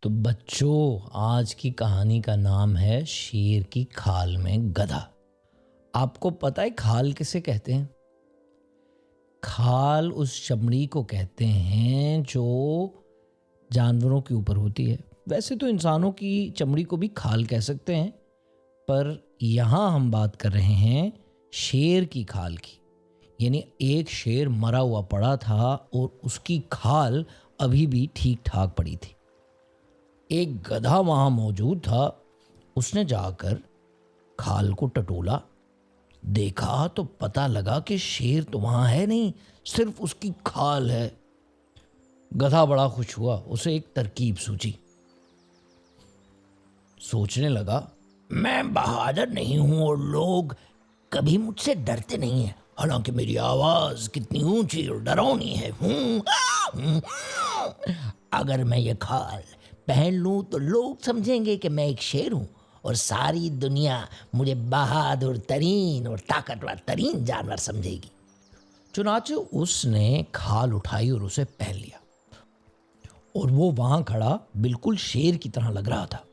तो बच्चों, आज की कहानी का नाम है शेर की खाल में गधा। आपको पता है खाल किसे कहते हैं? खाल उस चमड़ी को कहते हैं जो जानवरों के ऊपर होती है। वैसे तो इंसानों की चमड़ी को भी खाल कह सकते हैं, पर यहाँ हम बात कर रहे हैं शेर की खाल की। यानी एक शेर मरा हुआ पड़ा था और उसकी खाल अभी भी ठीक ठाक पड़ी थी। एक गधा वहाँ मौजूद था। उसने जाकर खाल को टटोला, देखा तो पता लगा कि शेर तो वहाँ है नहीं, सिर्फ उसकी खाल है। गधा बड़ा खुश हुआ, उसे एक तरकीब सूझी। सोचने लगा, मैं बहादुर नहीं हूं और लोग कभी मुझसे डरते नहीं हैं, हालांकि मेरी आवाज कितनी ऊंची और डरावनी है। अगर मैं ये खाल पहन लूं तो लोग समझेंगे कि मैं एक शेर हूं और सारी दुनिया मुझे बहादुर तरीन और ताकतवर तरीन जानवर समझेगी। चुनाचे उसने खाल उठाई और उसे पहन लिया और वो वहां खड़ा बिल्कुल शेर की तरह लग रहा था।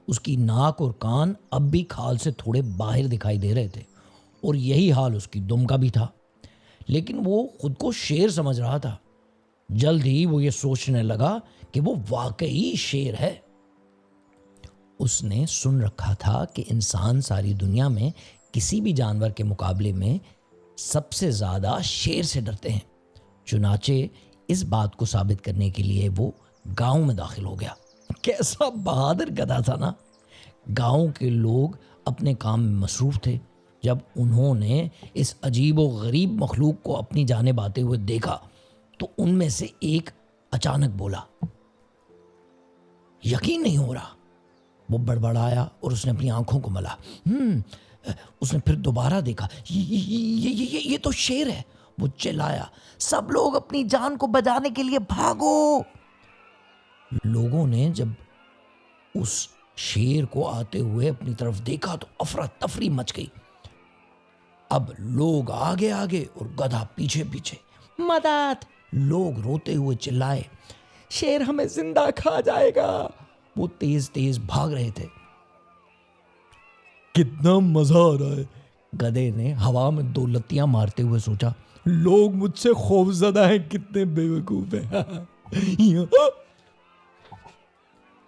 उसकी नाक और कान अब भी खाल से थोड़े बाहर दिखाई दे रहे थे और यही हाल उसकी दुम का भी था, लेकिन वो खुद को शेर समझ रहा था। जल्द ही वो ये सोचने लगा कि वो वाकई शेर है। उसने सुन रखा था कि इंसान सारी दुनिया में किसी भी जानवर के मुकाबले में सबसे ज़्यादा शेर से डरते हैं। चुनाचे इस बात को साबित करने के लिए वो गांव में दाखिल हो गया। कैसा बहादुर गधा था ना। गांव के लोग अपने काम में मसरूफ थे। जब उन्होंने इस अजीब व गरीब मखलूक को अपनी जानिब आते हुए देखा तो उनमें से एक अचानक बोला, यकीन नहीं हो रहा। वो बड़बड़ाया और उसने अपनी आंखों को मला। उसने फिर दोबारा देखा, ये तो शेर है। वो चिल्लाया, सब लोग अपनी जान को बचाने के लिए भागो। लोगों ने जब उस शेर को आते हुए अपनी तरफ देखा तो अफरा तफरी मच गई। अब लोग आगे आगे और गधा पीछे पीछे। मदद! लोग रोते हुए चिल्लाए, शेर हमें जिंदा खा जाएगा। वो तेज तेज भाग रहे थे। कितना मजा आ रहा है, गधे ने हवा में दो लत्तियां मारते हुए सोचा। लोग मुझसे खौफजदा हैं, कितने बेवकूफ हैं।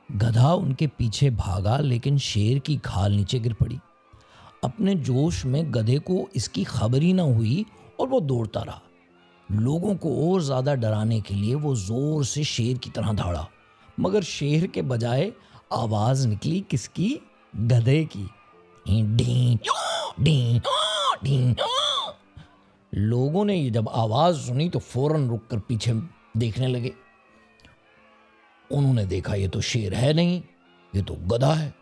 गधा उनके पीछे भागा, लेकिन शेर की खाल नीचे गिर पड़ी। अपने जोश में गधे को इसकी खबर ही ना हुई और वो दौड़ता रहा। लोगों को और ज्यादा डराने के लिए वो जोर से शेर की तरह दौड़ा, मगर शेर के बजाय आवाज निकली किसकी? गधे की। D D D. लोगों ने जब आवाज सुनी तो फौरन रुककर पीछे देखने लगे। उन्होंने देखा ये तो शेर है नहीं, ये तो गधा है।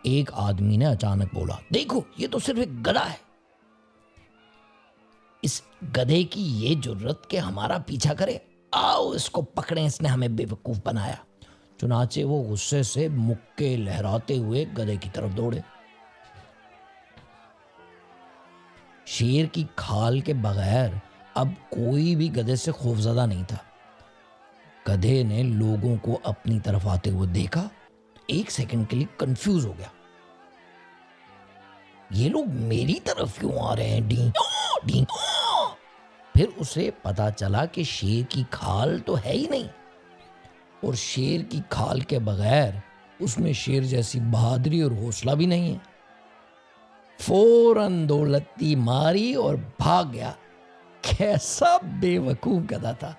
एक आदमी ने अचानक बोला, देखो ये तो सिर्फ एक गधा है। इस गधे की ये जुर्रत के हमारा पीछा करे, आओ इसको पकड़ें, इसने हमें बेवकूफ बनाया। चुनाचे वो गुस्से से मुक्के लहराते हुए गधे की तरफ दौड़े। शेर की खाल के बगैर अब कोई भी गधे से खौफजदा नहीं था। गधे ने लोगों को अपनी तरफ आते हुए देखा, एक सेकंड के लिए कंफ्यूज हो गया। ये लोग मेरी तरफ क्यों आ रहे हैं? D D. फिर उसे पता चला कि शेर की खाल तो है ही नहीं और शेर की खाल के बगैर उसमें शेर जैसी बहादुरी और हौसला भी नहीं है। फौरन दो लत्ती मारी और भाग गया। कैसा बेवकूफ गधा था।